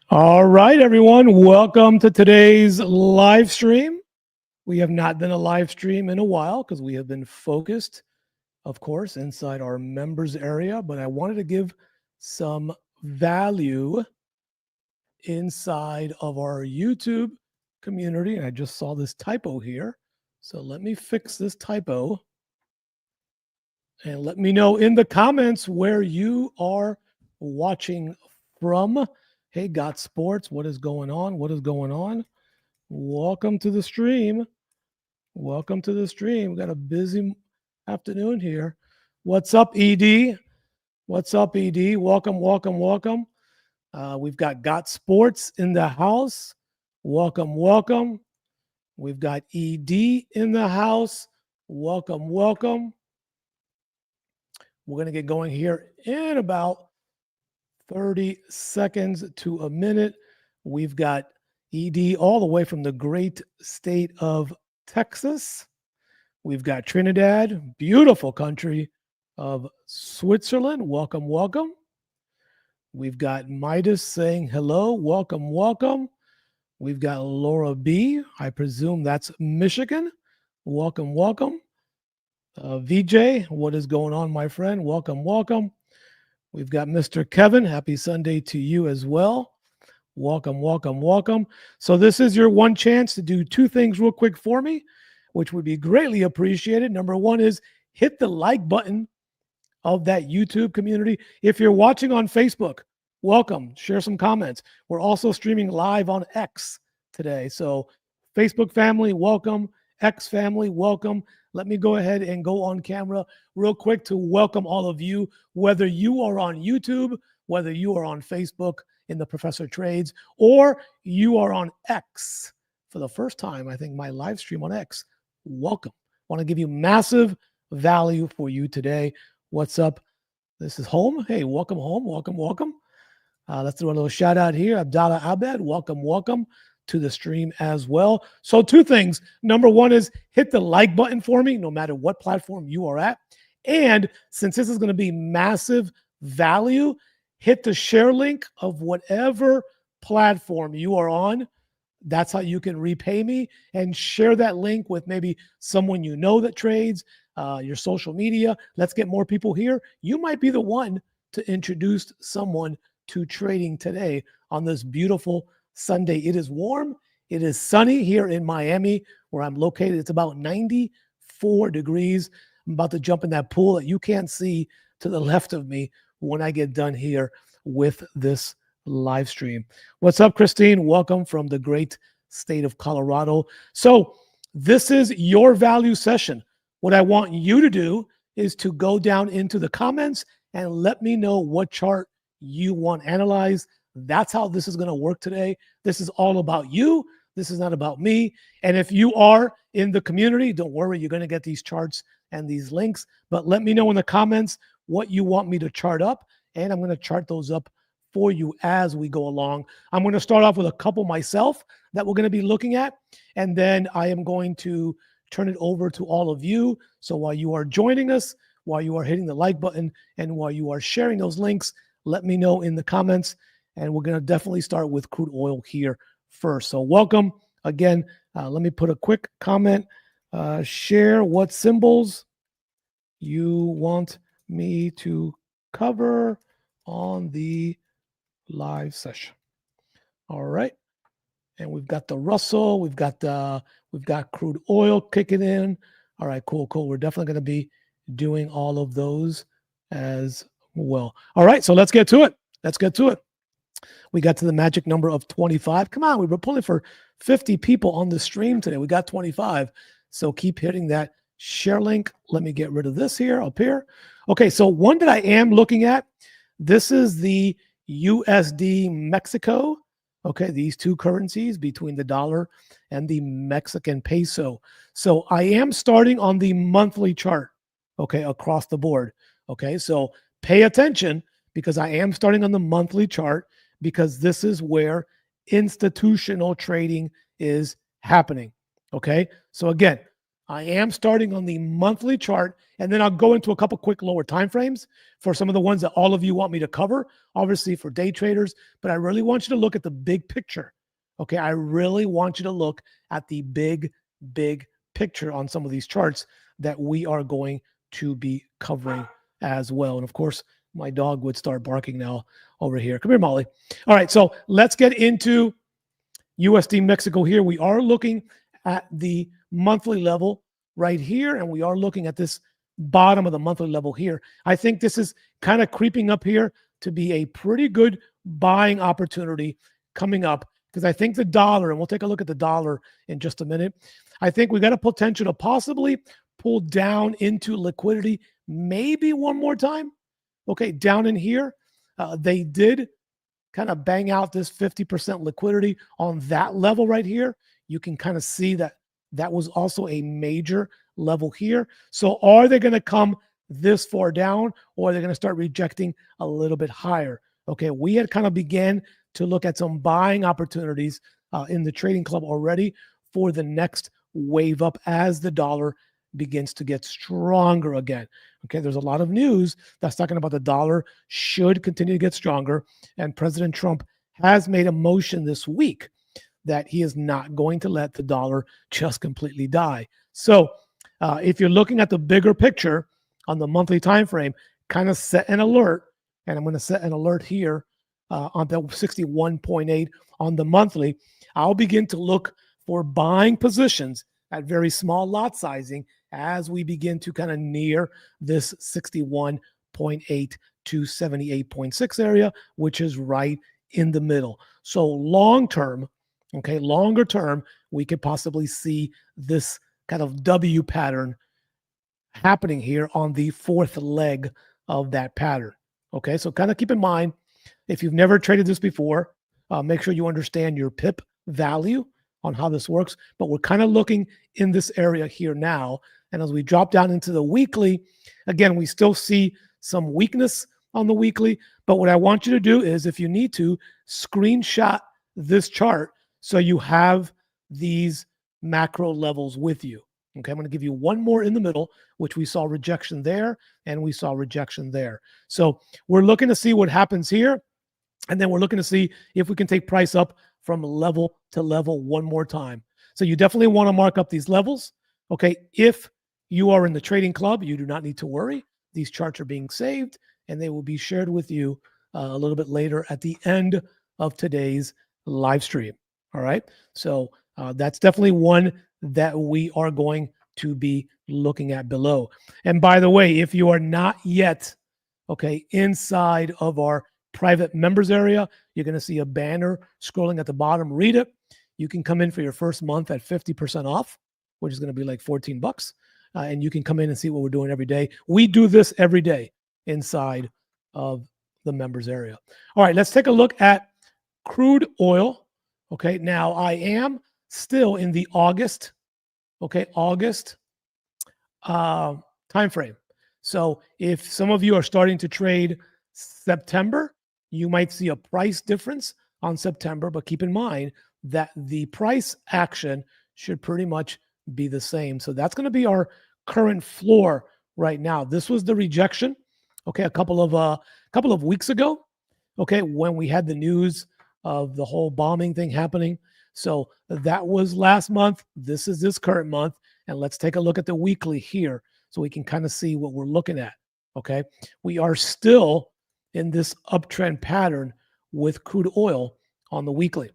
All right, everyone. Welcome to today's live stream. We have not done a live stream in a while because we have been focused, of course, inside our members area. But I wanted to give some value inside of our YouTube community. And I just saw this typo here. So let me fix this typo. And let me know in the comments where you are watching from. Hey, Got Sports, what is going on? What is going on? Welcome to the stream. Welcome to the stream. We got a busy afternoon here. What's up, ED? What's up, ED? Welcome, welcome, welcome. We've got Sports in the house. Welcome, welcome. We've got ED in the house. Welcome, welcome. We're going to get going here in about 30 seconds to a minute. We've got ED all the way from the great state of Texas. We've got Trinidad, beautiful country of Switzerland. Welcome, welcome. We've got Midas saying hello. Welcome, welcome. We've got Laura B. I presume that's Michigan. Welcome, welcome. VJ, what is going on, my friend? Welcome, welcome. We've got Mr. Kevin. Happy Sunday to you as well. Welcome, welcome, welcome. So this is your one chance to do two things real quick for me, which would be greatly appreciated. Number one is hit the like button of that YouTube community. If you're watching on Facebook, welcome. Share some comments. We're also streaming live on X today. So Facebook family, welcome. X family, welcome. Let me go ahead and go on camera real quick to welcome all of you, whether you are on YouTube, whether you are on Facebook in the Professor Trades, or you are on X for the first time. I think my live stream on X. Welcome. I want to give you massive value for you today. What's up? This is home. Hey, welcome home. Welcome, welcome. Let's do a little shout out here. Abdallah Abed, welcome, welcome to the stream as well. So two things. Number one is hit the like button for me, no matter what platform you are at. And since this is going to be massive value, hit the share link of whatever platform you are on. That's how you can repay me, and share that link with maybe someone you know that trades, your social media. Let's get more people here. You might be the one to introduce someone to trading today on this beautiful Sunday. It is warm. It is sunny here in Miami, where I'm located. It's about 94 degrees. I'm about to jump in that pool that you can't see to the left of me when I get done here with this live stream. What's up, Christine? Welcome from the great state of Colorado. So this is your value session. What I want you to do is to go down into the comments and let me know what chart you want analyzed. That's how this is going to work today. This is all about you. This is not about me. And if you are in the community, don't worry, you're going to get these charts and these links. But let me know in the comments what you want me to chart up, and I'm going to chart those up for you as we go along. I'm going to start off with a couple myself that we're going to be looking at, and then I am going to turn it over to all of you. So while you are joining us, while you are hitting the like button, and while you are sharing those links, let me know in the comments. And we're going to definitely start with crude oil here first. So welcome again. Let me put a quick comment. Share what symbols you want me to cover on the live session. All right. And we've got the Russell. We've got crude oil kicking in. All right, cool. We're definitely going to be doing all of those as well. All right, so let's get to it. We got to the magic number of 25. Come on, we were pulling for 50 people on the stream today. We got 25. So keep hitting that share link. Let me get rid of this here, up here. Okay, so one that I am looking at, this is the USD Mexico. Okay, these two currencies between the dollar and the Mexican peso. So I am starting on the monthly chart, okay, across the board. Okay, so pay attention, because I am starting on the monthly chart, because this is where institutional trading is happening. Okay, so again, I am starting on the monthly chart, and then I'll go into a couple quick lower time frames for some of the ones that all of you want me to cover, obviously for day traders, but I really want you to look at the big picture. Okay, I really want you to look at the big picture on some of these charts that we are going to be covering as well. And of course, my dog would start barking now over here. Come here, Molly. All right, so let's get into USD Mexico here. We are looking at the monthly level right here, and we are looking at this bottom of the monthly level here. I think this is kind of creeping up here to be a pretty good buying opportunity coming up, because I think the dollar, and we'll take a look at the dollar in just a minute, I think we got a potential to possibly pull down into liquidity maybe one more time. Okay, down in here, they did kind of bang out this 50% liquidity on that level right here. You can kind of see that that was also a major level here. So are they going to come this far down, or are they going to start rejecting a little bit higher? Okay, we had kind of began to look at some buying opportunities in the trading club already for the next wave up as the dollar begins to get stronger again. Okay, there's a lot of news that's talking about the dollar should continue to get stronger, and President Trump has made a motion this week that he is not going to let the dollar just completely die. So if you're looking at the bigger picture on the monthly time frame, kind of set an alert, and I'm going to set an alert here on the 61.8 on the monthly. I'll begin to look for buying positions at very small lot sizing as we begin to kind of near this 61.8 to 78.6 area, which is right in the middle. So long term, okay, longer term, we could possibly see this kind of W pattern happening here on the fourth leg of that pattern. Okay, so kind of keep in mind, if you've never traded this before, make sure you understand your pip value on how this works. But we're kind of looking in this area here now. And as we drop down into the weekly, again, we still see some weakness on the weekly. But what I want you to do is, if you need to, screenshot this chart so you have these macro levels with you. Okay, I'm going to give you one more in the middle, which we saw rejection there and we saw rejection there. So we're looking to see what happens here. And then we're looking to see if we can take price up from level to level one more time. So you definitely want to mark up these levels. Okay, if you are in the trading club, you do not need to worry. These charts are being saved and they will be shared with you a little bit later at the end of today's live stream. All right, so that's definitely one that we are going to be looking at below. And by the way, if you are not yet, okay, inside of our private members area, you're going to see a banner scrolling at the bottom. Read it. You can come in for your first month at 50% off, which is going to be like 14 bucks. And you can come in and see what we're doing every day. We do this every day inside of the members area. All right, let's take a look at crude oil. Okay, now I am still in the August time frame. So if some of you are starting to trade September, you might see a price difference on September, but keep in mind that the price action should pretty much be the same. So that's going to be our current floor right now. This was the rejection, okay, a couple of weeks ago, okay, when we had the news of the whole bombing thing happening. So that was last month. This is this current month. And let's take a look at the weekly here so we can kind of see what we're looking at, okay? We are still in this uptrend pattern with crude oil on the weekly.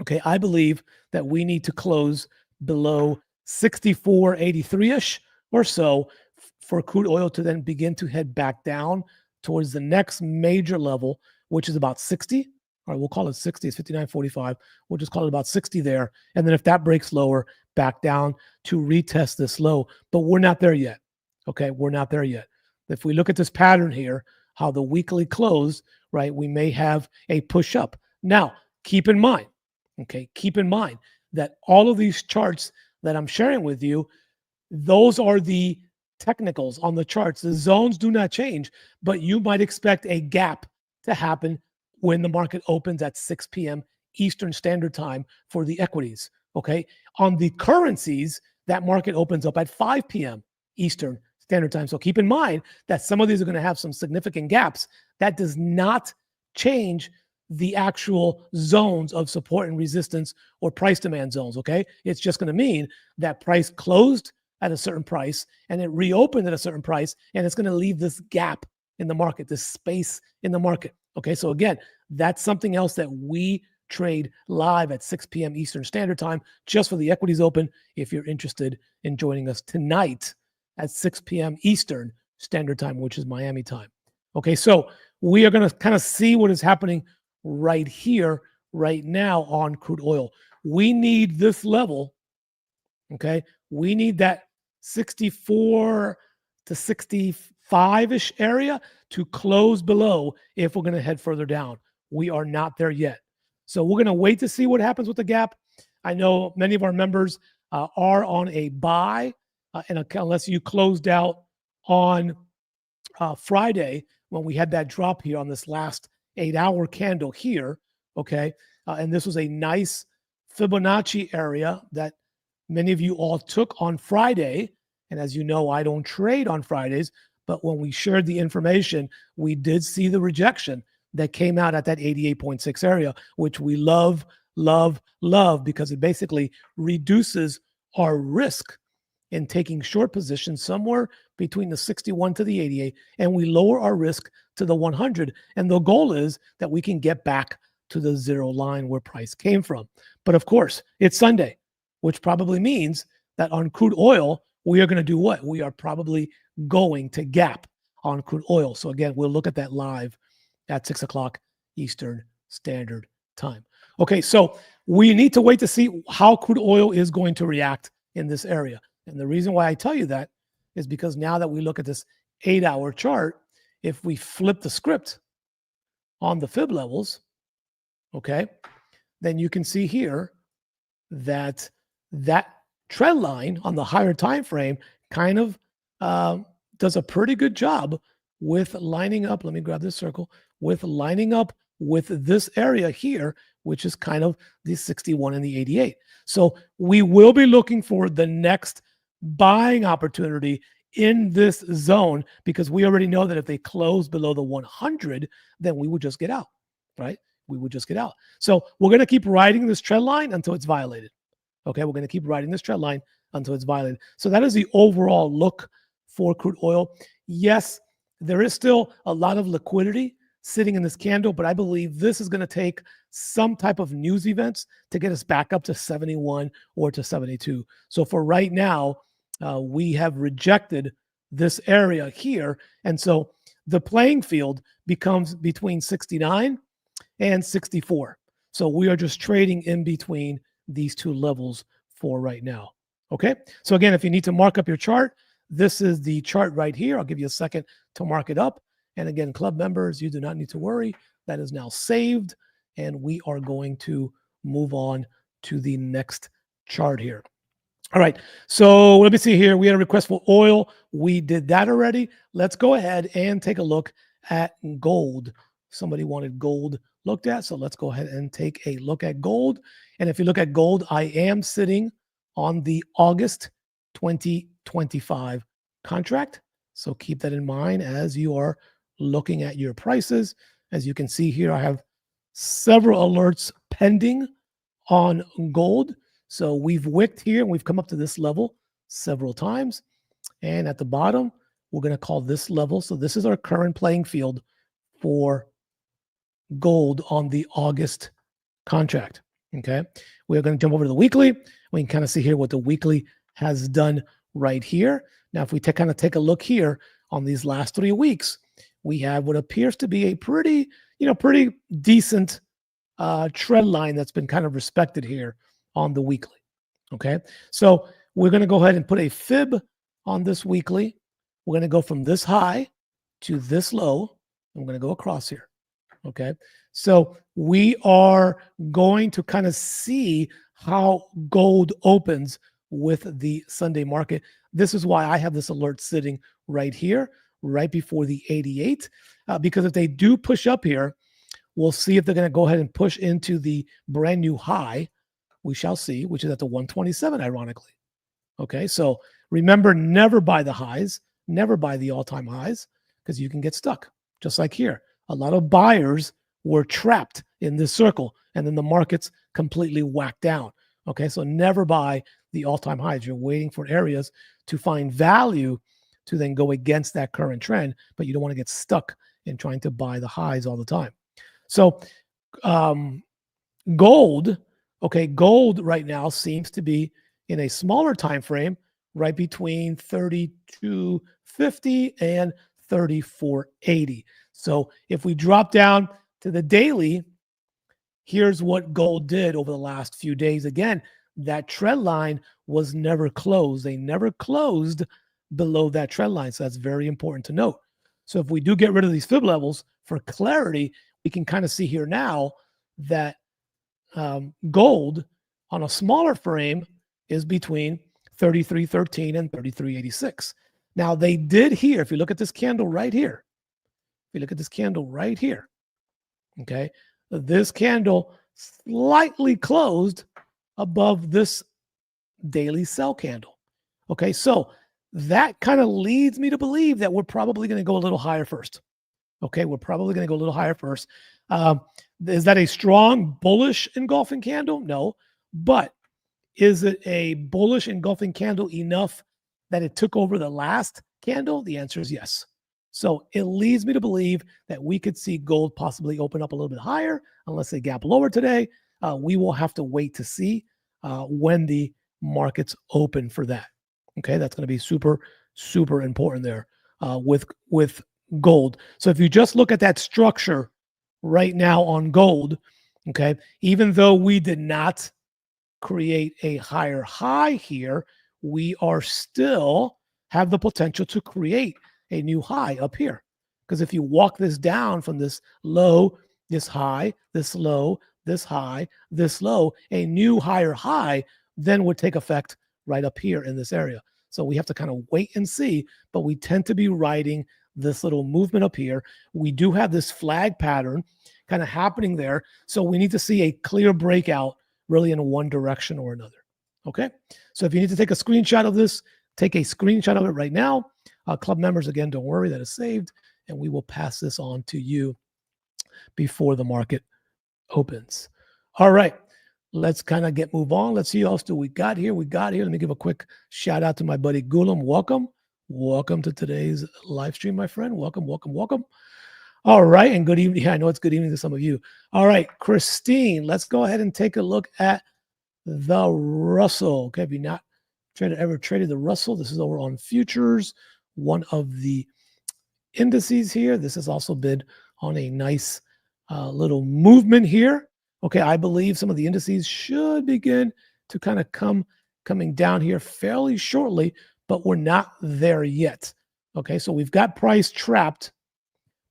Okay, I believe that we need to close below 64.83-ish or so for crude oil to then begin to head back down towards the next major level, which is about 60. All right, we'll call it 60. It's 59.45. We'll just call it about 60 there. And then if that breaks lower, back down to retest this low. But we're not there yet. Okay, we're not there yet. If we look at this pattern here, how the weekly closed, right, we may have a push up. Now, keep in mind, okay, keep in mind that all of these charts that I'm sharing with you, those are the technicals on the charts. The zones do not change, but you might expect a gap to happen when the market opens at 6 p.m. Eastern Standard Time for the equities, okay? On the currencies, that market opens up at 5 p.m. Eastern Standard Time. So keep in mind that some of these are going to have some significant gaps. That does not change the actual zones of support and resistance or price demand zones, okay? It's just going to mean that price closed at a certain price and it reopened at a certain price, and it's going to leave this gap in the market, this space in the market, okay? So again, that's something else that we trade live at 6 p.m. Eastern Standard Time just for the equities open if you're interested in joining us tonight at 6 p.m. Eastern Standard Time, which is Miami time. Okay, so we are going to kind of see what is happening right here, right now on crude oil. We need this level, okay? We need that 64 to 65-ish area to close below if we're going to head further down. We are not there yet. So we're going to wait to see what happens with the gap. I know many of our members are on a buy, and unless you closed out on Friday when we had that drop here on this last 8-hour candle here, okay? And this was a nice Fibonacci area that many of you all took on Friday. And as you know, I don't trade on Fridays, but when we shared the information, we did see the rejection that came out at that 88.6 area, which we love, love, love, because it basically reduces our risk in taking short positions somewhere between the 61 to the 88, and we lower our risk to the 100. And the goal is that we can get back to the zero line where price came from. But of course, it's Sunday, which probably means that on crude oil, we are going to do what? We are probably going to gap on crude oil. So again, we'll look at that live at 6 o'clock Eastern Standard Time. Okay, so we need to wait to see how crude oil is going to react in this area. And the reason why I tell you that is because now that we look at this 8-hour chart, if we flip the script on the fib levels, okay, then you can see here that that trend line on the higher time frame kind of does a pretty good job with lining up. Let me grab this circle, with lining up with this area here, which is kind of the 61 and the 88. So we will be looking for the next buying opportunity in this zone, because we already know that if they close below the 100, then we would just get out, right? We would just get out. So we're going to keep riding this trend line until it's violated. Okay, we're going to keep riding this trend line until it's violated. So that is the overall look for crude oil. Yes, there is still a lot of liquidity sitting in this candle, but I believe this is going to take some type of news events to get us back up to 71 or to 72. So for right now, we have rejected this area here. And so the playing field becomes between 69 and 64. So we are just trading in between these two levels for right now. Okay. So again, if you need to mark up your chart, this is the chart right here. I'll give you a second to mark it up. And again, club members, you do not need to worry. That is now saved. And we are going to move on to the next chart here. All right. So let me see here. We had a request for oil. We did that already. Let's go ahead and take a look at gold. Somebody wanted gold looked at. So let's go ahead and take a look at gold. And if you look at gold, I am sitting on the August 2025 contract. So keep that in mind as you are looking at your prices. As you can see here, I have several alerts pending on gold. So we've wicked here and we've come up to this level several times. And at the bottom, we're going to call this level. So this is our current playing field for gold on the August contract. Okay. We're going to jump over to the weekly. We can kind of see here what the weekly has done right here. Now, if we kind of take a look here on these last 3 weeks, we have what appears to be a pretty decent trend line that's been kind of respected here on the weekly. Okay. So we're going to go ahead and put a fib on this weekly. We're going to go from this high to this low. I'm going to go across here. Okay. So we are going to kind of see how gold opens with the Sunday market. This is why I have this alert sitting right here, right before the 88, because if they do push up here, we'll see if they're going to go ahead and push into the brand new high. We shall see, which is at the 127, ironically. Okay, so remember, never buy the highs, never buy the all-time highs, because you can get stuck. Just like here, a lot of buyers were trapped in this circle, and then the markets completely whacked down. Okay, so never buy the all-time highs. You're waiting for areas to find value to then go against that current trend, but you don't want to get stuck in trying to buy the highs all the time. So gold, okay, gold right now seems to be in a smaller time frame, right between 3250 and 3480. So if we drop down to the daily, here's what gold did over the last few days. Again, that trend line was never closed. They never closed below that trend line. So that's very important to note. So if we do get rid of these fib levels for clarity, we can kind of see here now that gold on a smaller frame is between 33.13 and 33.86. Now they did here, if you look at this candle right here, if you look at this candle right here, okay, this candle slightly closed above this daily sell candle. Okay, so that kind of leads me to believe that we're probably going to go a little higher first. Okay, we're probably going to go a little higher first. Is that a strong bullish engulfing candle? No. But is it a bullish engulfing candle enough that it took over the last candle? The answer is yes. So it leads me to believe that we could see gold possibly open up a little bit higher unless they gap lower today. We will have to wait to see when the markets open for that. Okay, that's going to be super, super important there with gold. So if you just look at that structure right now on gold, okay, even though we did not create a higher high here, we are still have the potential to create a new high up here. Because if you walk this down from this low, this high, this low, this high, this low, a new higher high then would take effect right up here in this area. So we have to kind of wait and see, but we tend to be riding this little movement up here. We do have this flag pattern kind of happening there. So we need to see a clear breakout really in one direction or another. Okay. So if you need to take a screenshot of this, take a screenshot of it right now. Club members, again, don't worry, that is saved, and we will pass this on to you before the market opens. All right. Let's kind of move on. Let's see who else do we got here. Let me give a quick shout out to my buddy Gulam. Welcome to today's live stream, my friend. Welcome. All right, and good evening. Yeah, I know it's good evening to some of you. All right, Christine, let's go ahead and take a look at the Russell. Okay, if you're not ever traded the Russell, this is over on futures, one of the indices here. This has also been on a nice little movement here. Okay, I believe some of the indices should begin to kind of coming down here fairly shortly, but we're not there yet. Okay, so we've got price trapped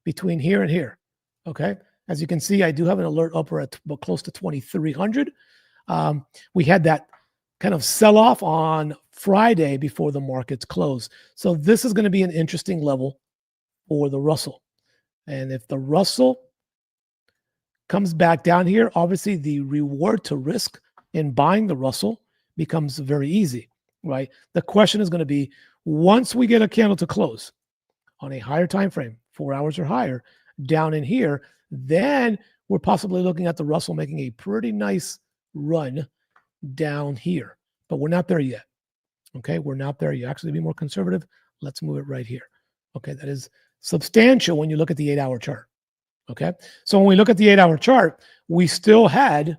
between here and here. Okay, as you can see, I do have an alert upper at close to 2,300. We had that kind of sell-off on Friday before the markets close. So this is going to be an interesting level for the Russell. And if the Russell comes back down here, obviously the reward to risk in buying the Russell becomes very easy, right? The question is going to be, once we get a candle to close on a higher time frame, 4 hours or higher, down in here, then we're possibly looking at the Russell making a pretty nice run down here. But we're not there yet. Okay, we're not there yet. Actually, to be more conservative, let's move it right here. Okay, that is substantial when you look at the 8-hour chart. Okay, so when we look at the 8-hour chart, we still had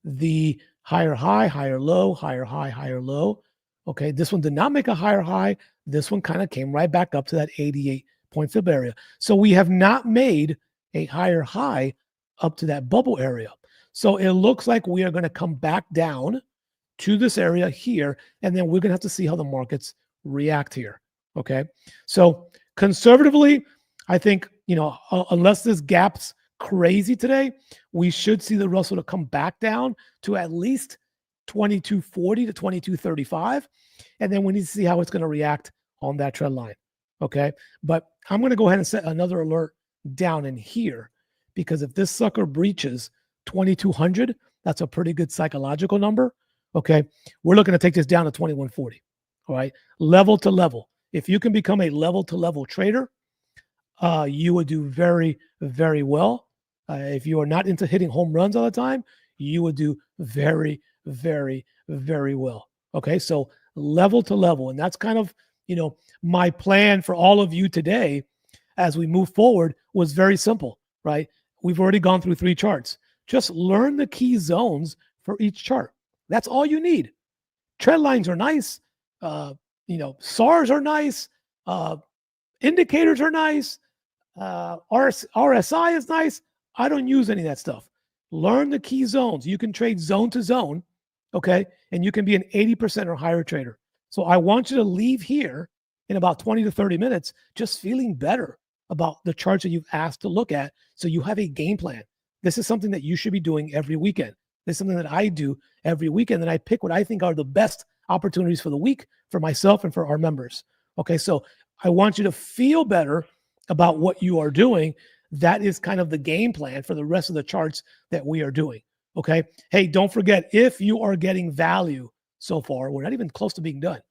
the higher high, higher low, higher high, higher low. Okay, this one did not make a higher high. This one kind of came right back up to that 88-point fib area. So we have not made a higher high up to that bubble area. So it looks like we are going to come back down to this area here, and then we're going to have to see how the markets react here. Okay, so conservatively, I think, unless this gap's crazy today, we should see the Russell to come back down to at least 2240 to 2235. And then we need to see how it's going to react on that trend line. Okay. But I'm going to go ahead and set another alert down in here, because if this sucker breaches 2200, that's a pretty good psychological number. Okay. We're looking to take this down to 2140. All right. Level to level. If you can become a level to level trader, you would do very, very well. If you are not into hitting home runs all the time, you would do very, very, very well. Okay. So level to level. And that's kind of, my plan for all of you today as we move forward was very simple, right? We've already gone through 3 charts. Just learn the key zones for each chart. That's all you need. Trend lines are nice. SARs are nice. Indicators are nice. RSI is nice. I don't use any of that stuff. Learn the key zones. You can trade zone to zone, okay? And you can be an 80% or higher trader. So I want you to leave here in about 20 to 30 minutes just feeling better about the charts that you've asked to look at, so you have a game plan. This is something that you should be doing every weekend. This is something that I do every weekend, and I pick what I think are the best opportunities for the week for myself and for our members. Okay, so I want you to feel better about what you are doing. That is kind of the game plan for the rest of the charts that we are doing. Okay. Hey, don't forget, if you are getting value so far, we're not even close to being done.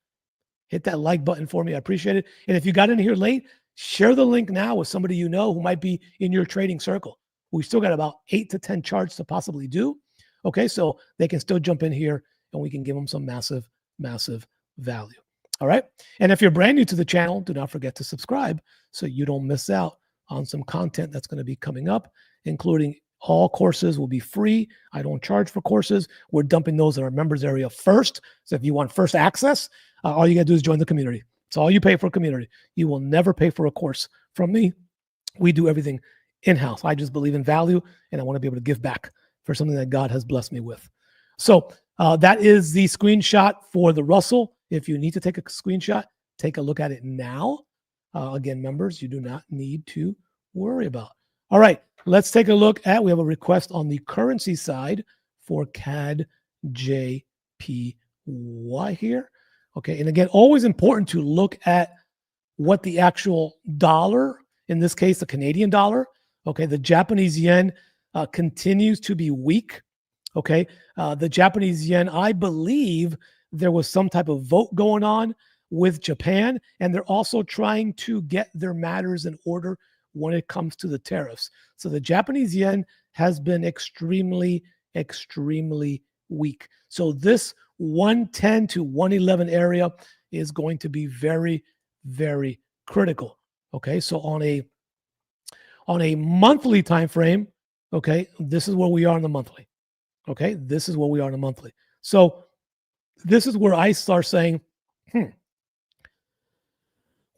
Hit that like button for me. I appreciate it. And if you got in here late, share the link now with somebody you know who might be in your trading circle. We still got about 8 to 10 charts to possibly do. Okay. So they can still jump in here and we can give them some massive, massive value. All right. And if you're brand new to the channel, do not forget to subscribe so you don't miss out on some content that's going to be coming up, including all courses will be free. I don't charge for courses. We're dumping those in our members area first. So if you want first access, all you got to do is join the community. It's all you pay for community. You will never pay for a course from me. We do everything in-house. I just believe in value, and I want to be able to give back for something that God has blessed me with. So that is the screenshot for the Russell. If you need to take a screenshot, take a look at it now. Again, members, you do not need to worry about. All right, let's take a look at, we have a request on the currency side for CAD JPY here. Okay, and again, always important to look at what the actual dollar, in this case, the Canadian dollar, okay, the Japanese yen continues to be weak. Okay, the Japanese yen, I believe there was some type of vote going on with Japan, and they're also trying to get their matters in order when it comes to the tariffs. So the Japanese yen has been extremely, extremely weak. So this 110 to 111 area is going to be very, very critical. Okay, so on a monthly time frame, okay, this is where we are in the monthly. Okay, this is where we are in the monthly. So this is where I start saying,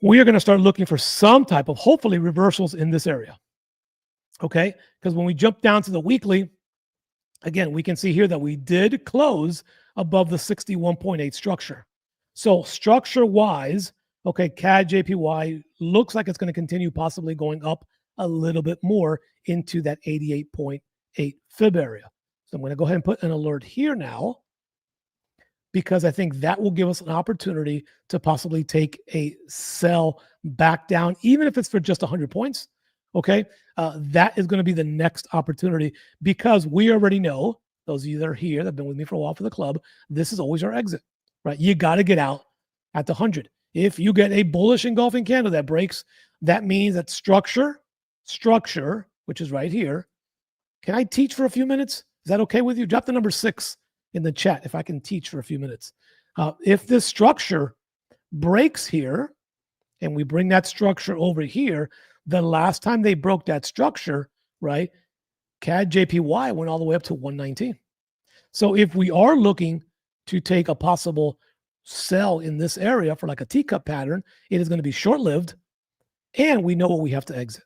we are going to start looking for some type of, hopefully, reversals in this area. Okay, because when we jump down to the weekly, again, we can see here that we did close above the 61.8 structure. So structure-wise, okay, CAD JPY looks like it's going to continue possibly going up a little bit more into that 88.8 fib area. So I'm going to go ahead and put an alert here now, because I think that will give us an opportunity to possibly take a sell back down, even if it's for just 100 points. Okay, that is going to be the next opportunity, because we already know, those of you that are here that have been with me for a while for the club, this is always our exit, right? You got to get out at the 100. If you get a bullish engulfing candle that breaks, that means that structure, which is right here. Can I teach for a few minutes? Is that okay with you? Drop the number 6 in the chat if I can teach for a few minutes. If this structure breaks here and we bring that structure over here, the last time they broke that structure, right, CAD JPY went all the way up to 119. So if we are looking to take a possible sell in this area for like a teacup pattern, it is going to be short-lived, and we know what we have to exit.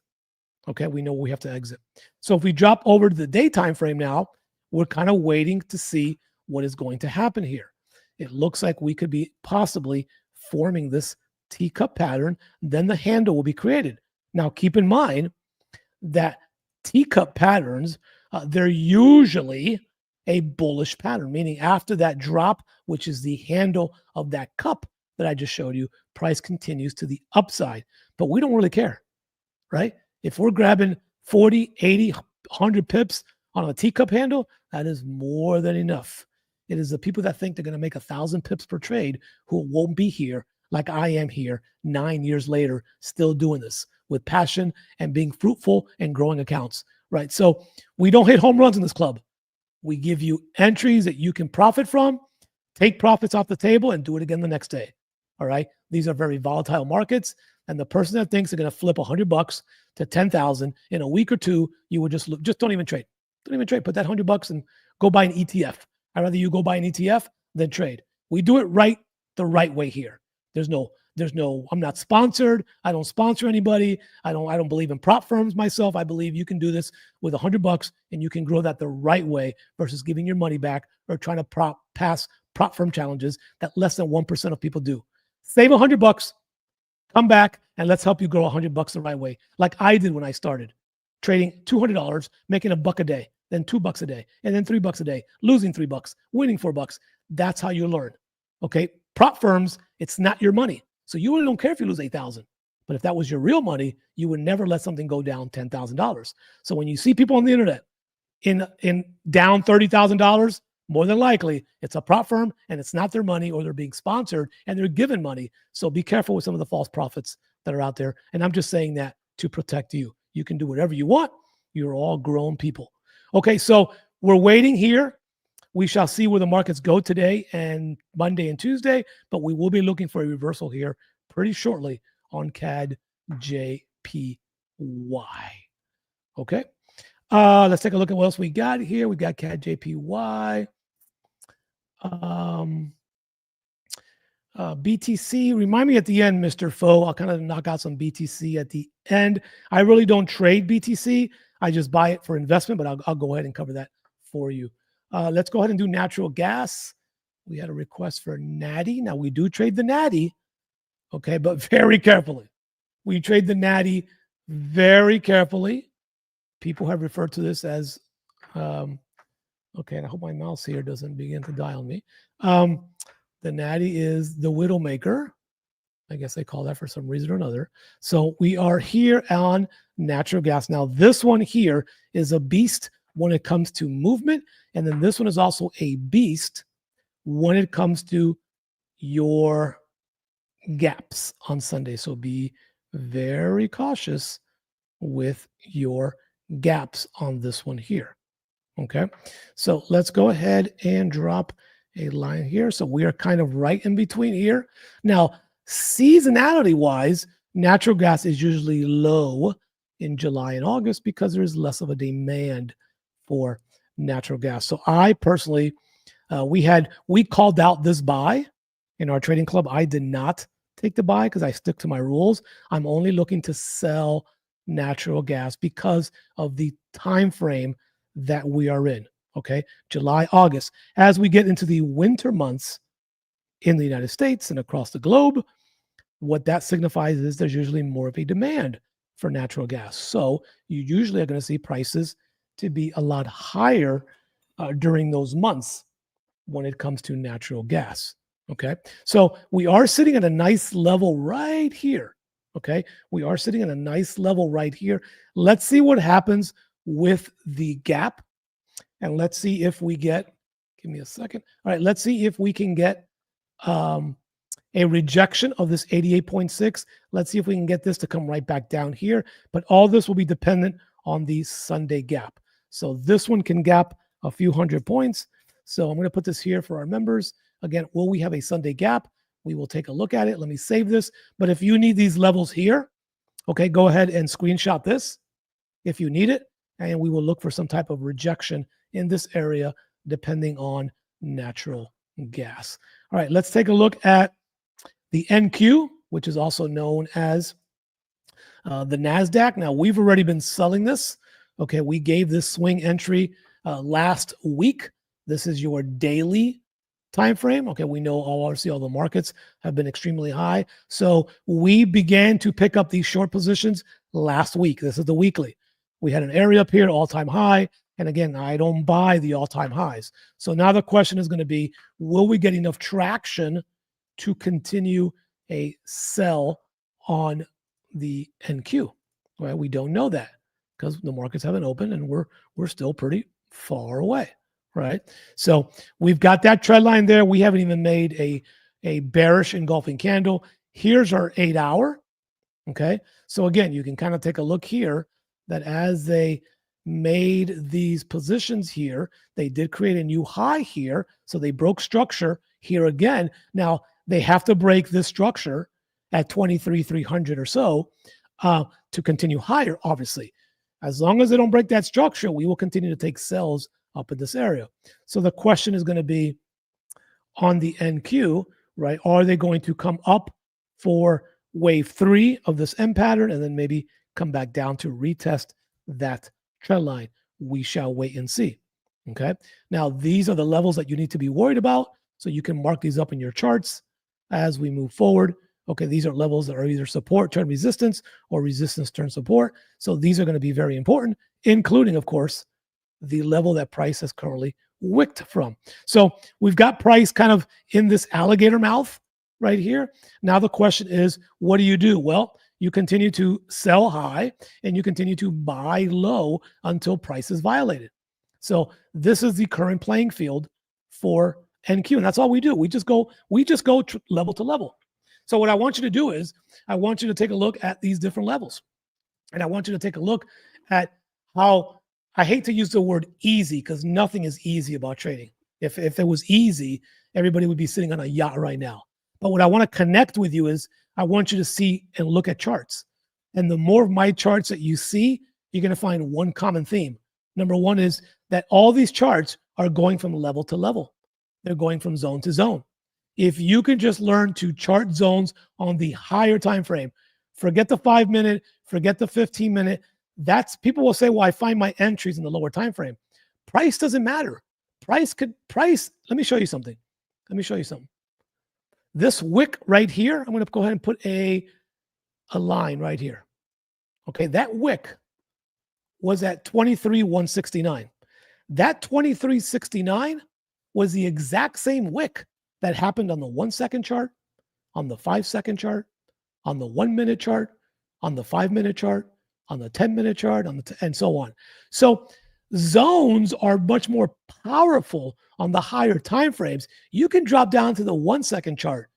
Okay, we know we have to exit. So if we drop over to the day time frame now, we're kind of waiting to see what is going to happen here. It looks like we could be possibly forming this teacup pattern. Then the handle will be created. Now, keep in mind that teacup patterns, they're usually a bullish pattern, meaning after that drop, which is the handle of that cup that I just showed you, price continues to the upside. But we don't really care, right? If we're grabbing 40, 80, 100 pips on a teacup handle, that is more than enough. It is the people that think they're going to make 1,000 pips per trade who won't be here like I am here 9 years later, still doing this with passion and being fruitful and growing accounts, right? So we don't hit home runs in this club. We give you entries that you can profit from, take profits off the table, and do it again the next day. All right. These are very volatile markets. And the person that thinks they're going to flip $100 to 10,000 in a week or two, you would just don't even trade. Don't even trade. Put that $100 and go buy an ETF. I'd rather you go buy an ETF than trade. We do it right the right way here. There's no, I'm not sponsored. I don't sponsor anybody. I don't believe in prop firms myself. I believe you can do this with $100 and you can grow that the right way versus giving your money back or trying to pass prop firm challenges that less than 1% of people do. Save $100, come back, and let's help you grow $100 the right way. Like I did when I started trading $200, making $1 a day, then $2 a day, and then $3 a day, losing $3, winning $4. That's how you learn. Okay. Prop firms, it's not your money. So you really don't care if you lose $8,000. But if that was your real money, you would never let something go down $10,000. So when you see people on the internet in down $30,000, more than likely it's a prop firm and it's not their money, or they're being sponsored and they're given money. So be careful with some of the false prophets that are out there. And I'm just saying that to protect you. You can do whatever you want. You're all grown people. Okay, so we're waiting here. We shall see where the markets go today and Monday and Tuesday, but we will be looking for a reversal here pretty shortly on CAD JPY. Okay. Let's take a look at what else we got here. We got CAD JPY. BTC, remind me at the end, Mr. Foe. I'll kind of knock out some BTC at the end. I really don't trade BTC. I just buy it for investment, but I'll go ahead and cover that for you. Let's go ahead and do natural gas. We had a request for natty. Now, we do trade the natty, okay, but very carefully. We trade the natty very carefully. People have referred to this as, okay, and I hope my mouse here doesn't begin to die on me. The natty is the widowmaker. I guess they call that for some reason or another. So we are here on natural gas. Now, this one here is a beast when it comes to movement. And then this one is also a beast when it comes to your gaps on Sunday. So be very cautious with your gaps on this one here. Okay. So let's go ahead and drop a line here. So we are kind of right in between here. Now, seasonality wise, natural gas is usually low in July and August because there's less of a demand for natural gas. So I personally, we called out this buy in our trading club. I did not take the buy because I stick to my rules. I'm only looking to sell natural gas because of the time frame that we are in. Okay, July, August. As we get into the winter months in the United States and across the globe, what that signifies is there's usually more of a demand for natural gas. So you usually are going to see prices to be a lot higher during those months when it comes to natural gas. Okay, so we are sitting at a nice level right here. Okay, we are sitting at a nice level right here. Let's see what happens with the gap. And let's see if we get, give me a second. All right, let's see if we can get a rejection of this 88.6. Let's see if we can get this to come right back down here. But all this will be dependent on the Sunday gap. So this one can gap a few hundred points. So I'm going to put this here for our members. Again, will we have a Sunday gap? We will take a look at it. Let me save this. But if you need these levels here, okay, go ahead and screenshot this if you need it. And we will look for some type of rejection in this area, depending on natural gas. All right, let's take a look at the NQ, which is also known as the NASDAQ. Now, we've already been selling this. Okay, we gave this swing entry last week. This is your daily time frame. Okay, we know obviously all the markets have been extremely high. So we began to pick up these short positions last week. This is the weekly. We had an area up here, all-time high. And again, I don't buy the all-time highs. So now the question is going to be, will we get enough traction to continue a sell on the NQ? Well, we don't know that because the markets haven't opened and we're still pretty far away. right? So we've got that trend line there. We haven't even made a bearish engulfing candle. Here's our 8-hour, okay? So again, you can kind of take a look here that as they made these positions here, they did create a new high here. So they broke structure here again. Now they have to break this structure at 23,300 or so to continue higher, obviously. As long as they don't break that structure, we will continue to take sells up in this area. So the question is going to be on the NQ, right? Are they going to come up for wave 3 of this M pattern and then maybe come back down to retest that trend line? We shall wait and see. Okay. Now, these are the levels that you need to be worried about. So you can mark these up in your charts as we move forward. Okay, these are levels that are either support turn resistance or resistance turn support. So these are going to be very important, including, of course, the level that price has currently wicked from. So we've got price kind of in this alligator mouth right here. Now the question is, what do you do? Well, you continue to sell high and you continue to buy low until price is violated. So this is the current playing field for NQ, and that's all we do. We just go level to level. So what I want you to do is I want you to take a look at these different levels, and I want you to take a look at how, I hate to use the word easy because nothing is easy about trading. If it was easy, everybody would be sitting on a yacht right now. But what I want to connect with you is I want you to see and look at charts. And the more of my charts that you see, you're going to find one common theme. Number one is that all these charts are going from level to level. They're going from zone to zone. If you can just learn to chart zones on the higher time frame, forget the 5-minute, forget the 15-minute. That's, people will say, well, I find my entries in the lower time frame. Price doesn't matter. Price, let me show you something. This wick right here, I'm going to go ahead and put a line right here. Okay, that wick was at 23,169. That 2369 was the exact same wick that happened on the 1-second chart, on the 5-second chart, on the 1-minute chart, on the 5-minute chart, on the 10-minute chart, and so on. So zones are much more powerful on the higher time frames. You can drop down to the 1-second chart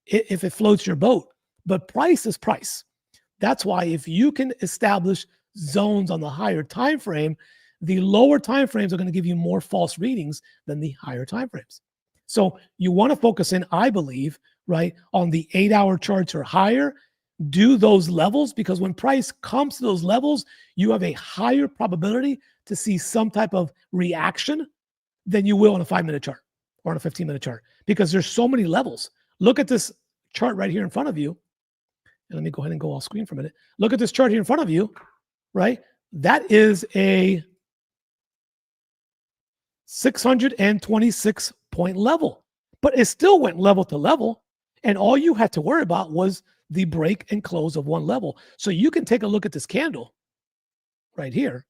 if it floats your boat, but price is price. That's why if you can establish zones on the higher time frame, the lower time frames are going to give you more false readings than the higher time frames. So you want to focus in, I believe, right, on the 8-hour charts or higher. Do those levels, because when price comes to those levels, you have a higher probability to see some type of reaction than you will on a 5-minute chart or on a 15-minute chart, because there's so many levels. Look at this chart right here in front of you. And let me go ahead and go off screen for a minute. Look at this chart here in front of you, right? That is a 626 point level, but it still went level to level. And all you had to worry about was the break and close of one level. So you can take a look at this candle right here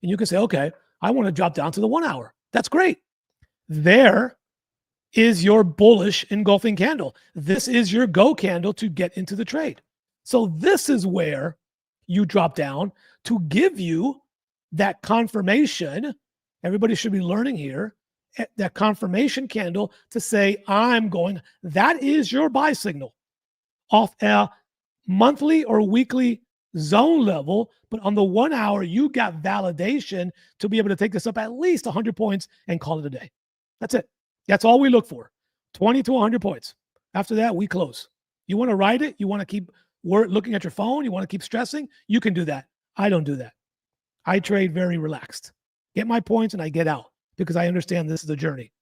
and you can say, okay, I want to drop down to the 1 hour. That's great. There is your bullish engulfing candle. This is your go candle to get into the trade. So this is where you drop down to give you that confirmation. Everybody should be learning here, that confirmation candle to say, I'm going. That is your buy signal off a monthly or weekly zone level. But on the 1 hour, you got validation to be able to take this up at least 100 points and call it a day. That's it. That's all we look for, 20 to 100 points. After that, we close. You want to ride it? You want to keep looking at your phone? You want to keep stressing? You can do that. I don't do that. I trade very relaxed. Get my points and I get out because I understand this is a journey.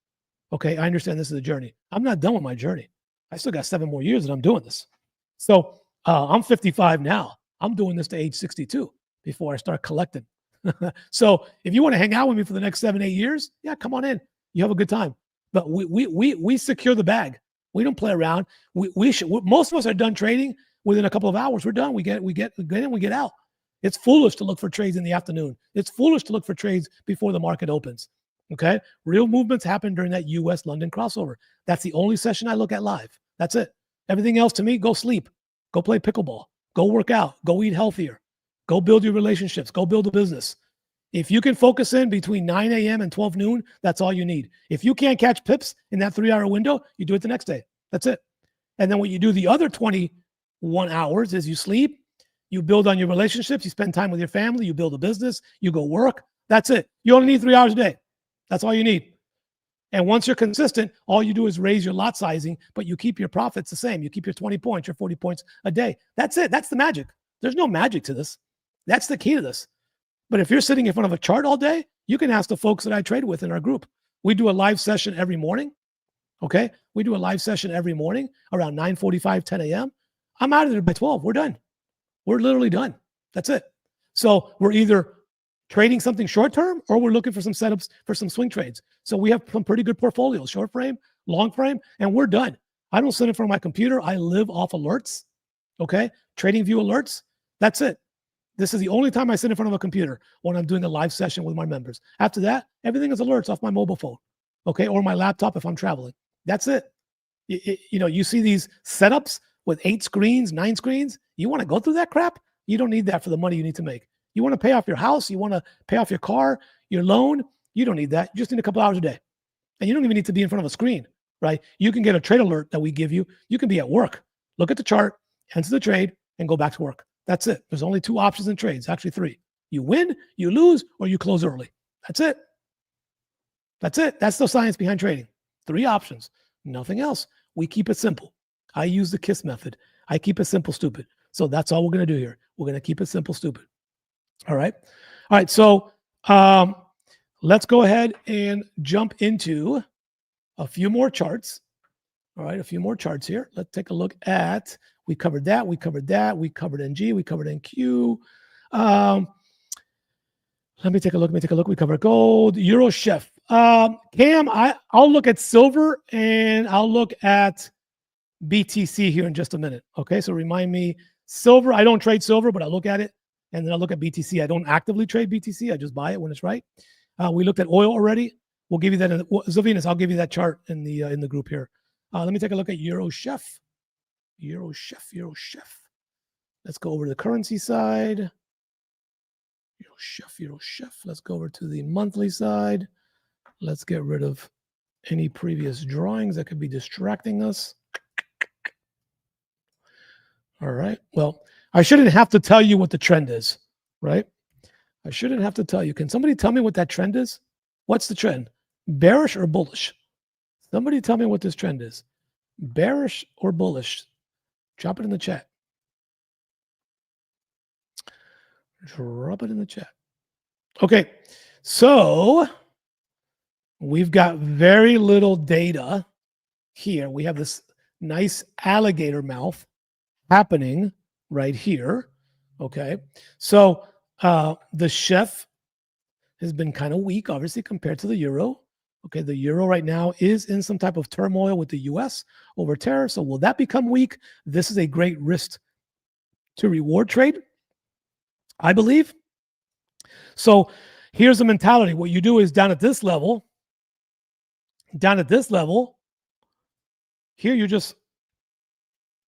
Okay, I understand this is a journey. I'm not done with my journey. I still got 7 more years that I'm doing this. So I'm 55 now. I'm doing this to age 62 before I start collecting. So if you want to hang out with me for the next 7, 8 years, yeah, come on in. You have a good time. But we secure the bag. We don't play around. Most of us are done trading within a couple of hours. We're done. We get in, we get out. It's foolish to look for trades in the afternoon. It's foolish to look for trades before the market opens. Okay? Real movements happen during that US London crossover. That's the only session I look at live. That's it. Everything else to me, go sleep. Go play pickleball. Go work out. Go eat healthier. Go build your relationships. Go build a business. If you can focus in between 9 a.m. and 12 noon, that's all you need. If you can't catch pips in that 3-hour window, you do it the next day. That's it. And then what you do the other 21 hours is you sleep, you build on your relationships, you spend time with your family, you build a business, you go work. That's it. You only need 3 hours a day. That's all you need. And once you're consistent, all you do is raise your lot sizing, but you keep your profits the same. You keep your 20 points, your 40 points a day. That's it. That's the magic. There's no magic to this. That's the key to this. But if you're sitting in front of a chart all day, you can ask the folks that I trade with in our group. We do a live session every morning. Okay. We do a live session every morning around 9:45, 10 a.m. I'm out of there by 12. We're done. We're literally done. That's it. So we're either trading something short term or we're looking for some setups for some swing trades. So we have some pretty good portfolios, short frame, long frame, and we're done. I don't sit in front of my computer. I live off alerts. Okay. Trading view alerts. That's it. This is the only time I sit in front of a computer when I'm doing a live session with my members. After that, everything is alerts off my mobile phone. Okay. Or my laptop if I'm traveling. That's it. You see these setups with 8 screens, 9 screens. You want to go through that crap? You don't need that for the money you need to make. You want to pay off your house. You want to pay off your car, your loan. You don't need that. You just need a couple hours a day. And you don't even need to be in front of a screen, right? You can get a trade alert that we give you. You can be at work, look at the chart, enter the trade, and go back to work. That's it. There's only 2 options in trades, actually 3. You win, you lose, or you close early. That's it. That's it. That's the science behind trading. 3 options, nothing else. We keep it simple. I use the KISS method. I keep it simple, stupid. So that's all we're going to do here. We're going to keep it simple, stupid. All right. All right. So let's go ahead and jump into a few more charts. All right. A few more charts here. Let's take a look at, we covered that. We covered that. We covered NG. We covered NQ. Let me take a look. We covered gold, Euro Chef. Cam, I'll look at silver and I'll look at BTC here in just a minute. Okay. So remind me, silver, I don't trade silver, but I look at it. And then I'll look at BTC. I don't actively trade BTC. I just buy it when it's right. We looked at oil already. We'll give you that. Zilvinus, I'll give you that chart in the group here. Let me take a look at Euro Chef. Euro Chef. Let's go over to the currency side. Euro Chef. Let's go over to the monthly side. Let's get rid of any previous drawings that could be distracting us. All right. Well, I shouldn't have to tell you what the trend is, right? I shouldn't have to tell you. Can somebody tell me what that trend is? What's the trend? Bearish or bullish? Somebody tell me what this trend is. Bearish or bullish? Drop it in the chat. Drop it in the chat. Okay. So we've got very little data here. We have this nice alligator mouth happening right here. Okay. So the chef has been kind of weak, obviously, compared to the euro. Okay. The euro right now is in some type of turmoil with the US over tariffs. So will that become weak? This is a great risk to reward trade, I believe. So here's the mentality. What you do is down at this level, here you're just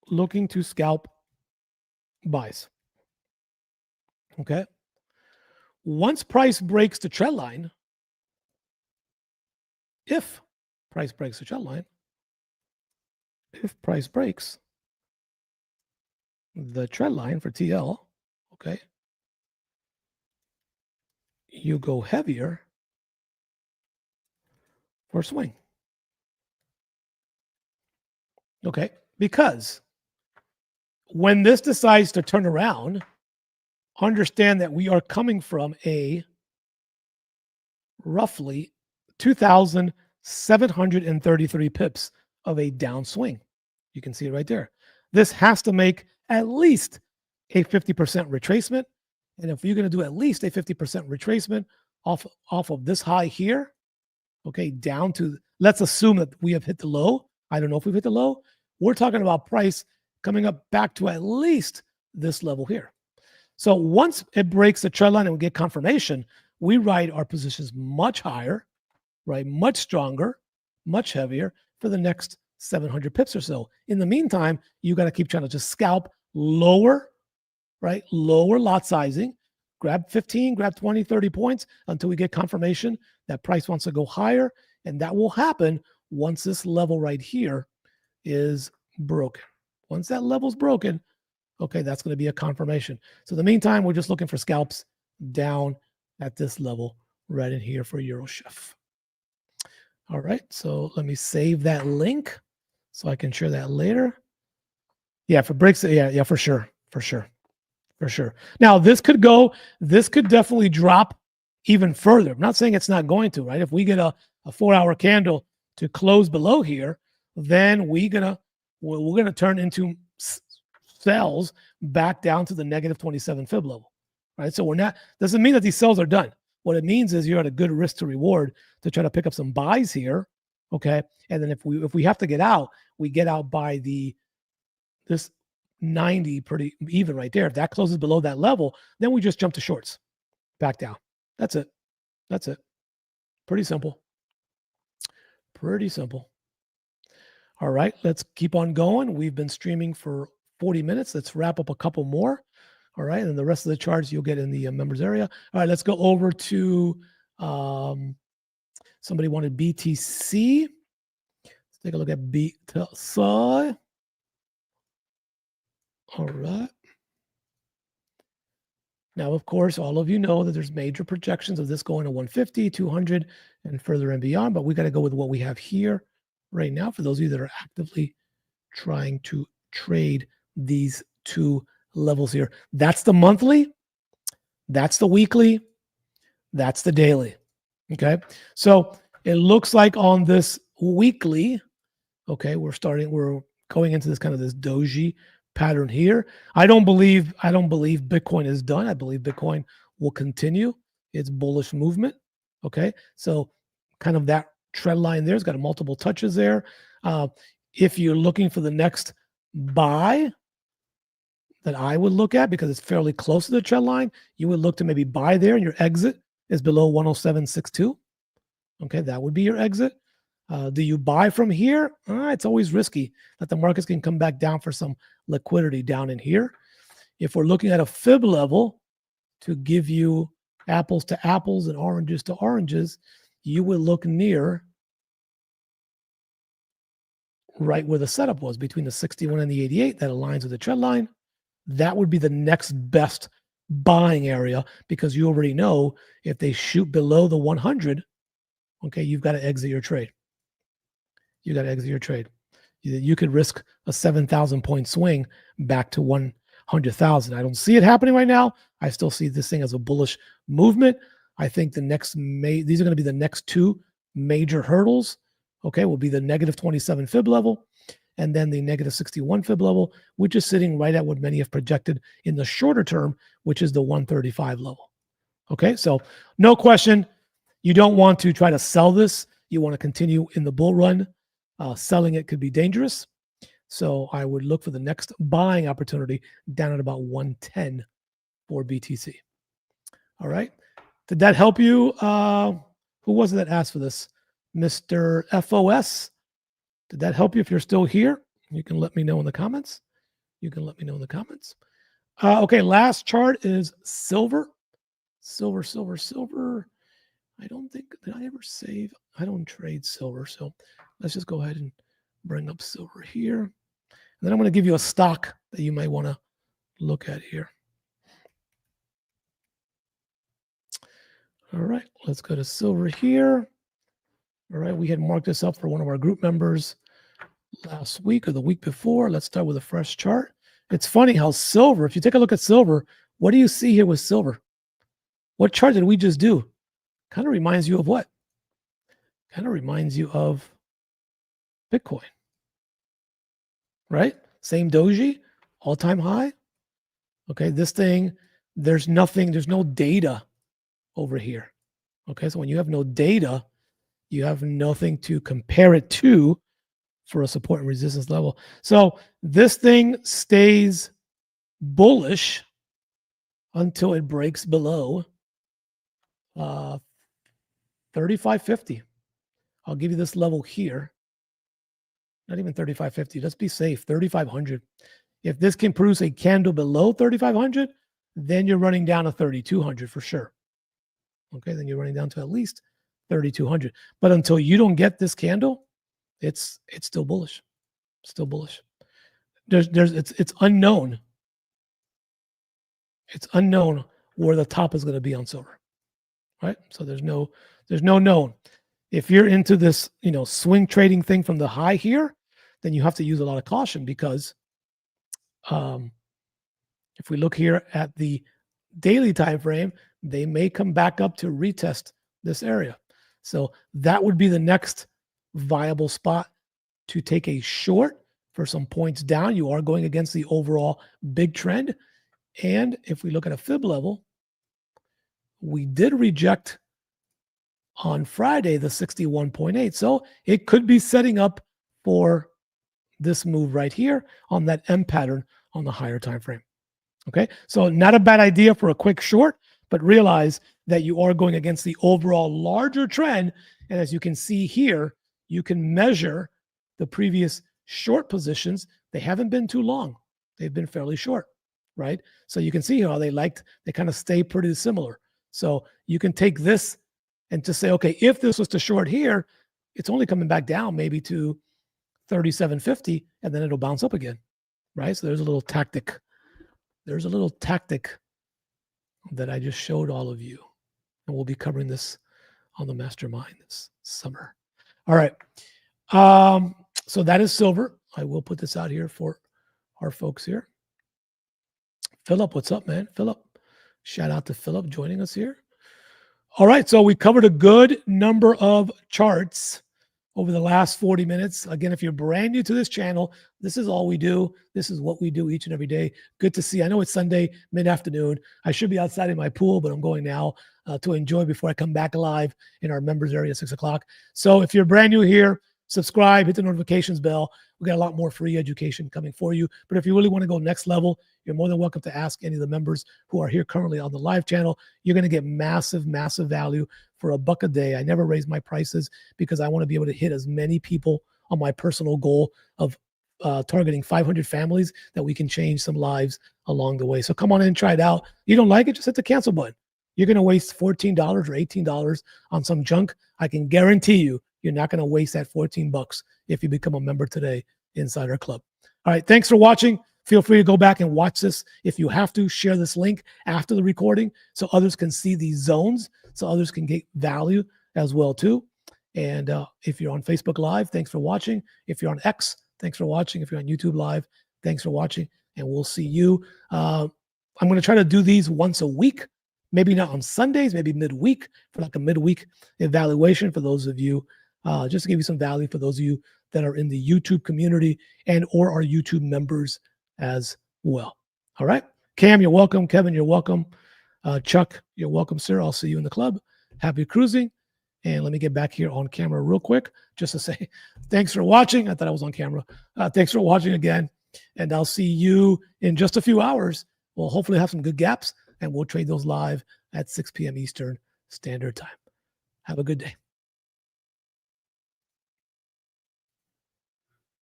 looking to scalp buys. Okay. Once price breaks the trend line, if price breaks the trend line, for TL, okay, you go heavier for swing. Okay. Because when this decides to turn around, understand that we are coming from a roughly 2,733 pips of a downswing. You can see it right there. This has to make at least a 50% retracement. And if you're going to do at least a 50% retracement off of this high here, okay, down to, let's assume that we have hit the low. I don't know if we've hit the low. We're talking about price coming up back to at least this level here. So once it breaks the trend line and we get confirmation, we ride our positions much higher, right? Much stronger, much heavier for the next 700 pips or so. In the meantime, you got to keep trying to just scalp lower, right? Lower lot sizing, grab 15, grab 20, 30 points until we get confirmation that price wants to go higher. And that will happen once this level right here is broken. Once that level's broken, okay, that's going to be a confirmation. So in the meantime, we're just looking for scalps down at this level right in here for EuroChef. All right, so let me save that link so I can share that later. Yeah, for breaks, yeah, for sure. Now this could definitely drop even further. I'm not saying it's not going to, right? If we get a 4-hour candle to close below here, then we're gonna turn into sells back down to the negative 27 fib level, right? So doesn't mean that these sells are done. What it means is you're at a good risk to reward to try to pick up some buys here, okay? And then if we have to get out, we get out by this 90 pretty even right there. If that closes below that level, then we just jump to shorts, back down. That's it. Pretty simple. All right, let's keep on going. We've been streaming for 40 minutes. Let's wrap up a couple more. All right, and the rest of the charts you'll get in the members area. All right, let's go over to somebody wanted BTC. Let's take a look at BTC. All right. Now, of course, all of you know that there's major projections of this going to 150, 200, and further and beyond, but we got to go with what we have here right now for those of you that are actively trying to trade these two levels here. That's the monthly, that's the weekly, that's the daily. Okay, so it looks like on this weekly, okay, we're going into this kind of this doji pattern here. I don't believe Bitcoin is done. I believe Bitcoin will continue its bullish movement. Okay, so kind of that trend line there's got multiple touches there. If you're looking for the next buy that I would look at, because it's fairly close to the trend line, you would look to maybe buy there, and your exit is below 107.62. Okay, that would be your exit. Do you buy from here? It's always risky that the markets can come back down for some liquidity down in here. If we're looking at a fib level to give you apples to apples and oranges to oranges, you would look near right where the setup was between the 61 and the 88. That aligns with the trend line. That would be the next best buying area, because you already know if they shoot below the 100, okay, you've got to exit your trade. You could risk a 7,000 point swing back to 100,000. I don't see it happening right now. I still see this thing as a bullish movement. I think these are going to be the next two major hurdles. Okay, will be the negative 27 fib level and then the negative 61 fib level, which is sitting right at what many have projected in the shorter term, which is the 135 level. Okay, so no question, you don't want to try to sell this. You want to continue in the bull run. Selling it could be dangerous. So I would look for the next buying opportunity down at about 110 for BTC. All right. Did that help you? Who was it that asked for this? Mr. FOS. Did that help you? If you're still here, you can let me know in the comments. Okay, last chart is silver. Silver. I don't think, did I ever save? I don't trade silver. So let's just go ahead and bring up silver here. And then I'm going to give you a stock that you might want to look at here. All right, let's go to silver here. All right, we had marked this up for one of our group members last week or the week before. Let's start with a fresh chart. It's funny how silver, if you take a look at silver, what do you see here with silver? What chart did we just do? Kind of reminds you of what? Kind of reminds you of Bitcoin, right? Same doji, all-time high. Okay, this thing, there's no data over here. Okay, so when you have no data, you have nothing to compare it to for a support and resistance level. So this thing stays bullish until it breaks below 3550. I'll give you this level here. Not even 3550. Let's be safe. 3500. If this can produce a candle below 3500, then you're running down to 3,200 for sure. Okay, then you're running down to at least 3,200. But until you don't get this candle, it's still bullish. Still bullish. It's unknown. It's unknown where the top is going to be on silver. Right? So there's no known. If you're into this, swing trading thing from the high here, then you have to use a lot of caution because if we look here at the daily time frame, they may come back up to retest this area. So that would be the next viable spot to take a short for some points down. You are going against the overall big trend. And if we look at a fib level, we did reject on Friday the 61.8. So it could be setting up for this move right here on that M pattern on the higher time frame. Okay, so not a bad idea for a quick short, but realize that you are going against the overall larger trend. And as you can see here, you can measure the previous short positions. They haven't been too long. They've been fairly short, right? So you can see how they kind of stay pretty similar. So you can take this and just say, okay, if this was to short here, it's only coming back down maybe to 37.50, and then it'll bounce up again, right? So there's a little tactic. There's a little tactic that I just showed all of you, and we'll be covering this on the mastermind this summer. All right. So that is silver. I will put this out here for our folks here. Philip, what's up, man? Philip, shout out to Philip joining us here. All right, so we covered a good number of charts over the last 40 minutes. Again, if you're brand new to this channel, this is all we do. This is what we do each and every day. Good to see. I know it's Sunday mid-afternoon. I should be outside in my pool, but I'm going now to enjoy before I come back live in our members area at 6 o'clock. So if you're brand new here, subscribe, hit the notifications bell. We got a lot more free education coming for you. But if you really want to go next level, you're more than welcome to ask any of the members who are here currently on the live channel. You're going to get massive, massive value for $1 a day. I never raise my prices because I want to be able to hit as many people on my personal goal of targeting 500 families that we can change some lives along the way. So come on in and try it out. You don't like it, just hit the cancel button. You're going to waste $14 or $18 on some junk. I can guarantee you, you're not going to waste that $14 if you become a member today inside our club. All right. Thanks for watching. Feel free to go back and watch this. If you have to, share this link after the recording so others can see these zones, so others can get value as well too. And if you're on Facebook Live, thanks for watching. If you're on X, thanks for watching. If you're on YouTube Live, thanks for watching. And we'll see you. I'm going to try to do these once a week. Maybe not on Sundays, maybe midweek for like a midweek evaluation for those of you, just to give you some value for those of you that are in the YouTube community and or are YouTube members as well. All right. Cam, you're welcome. Kevin, you're welcome. Chuck, you're welcome, sir. I'll see you in the club. Happy cruising. And let me get back here on camera real quick just to say thanks for watching. I thought I was on camera. Thanks for watching again. And I'll see you in just a few hours. We'll hopefully have some good gaps and we'll trade those live at 6 p.m. Eastern Standard Time. Have a good day.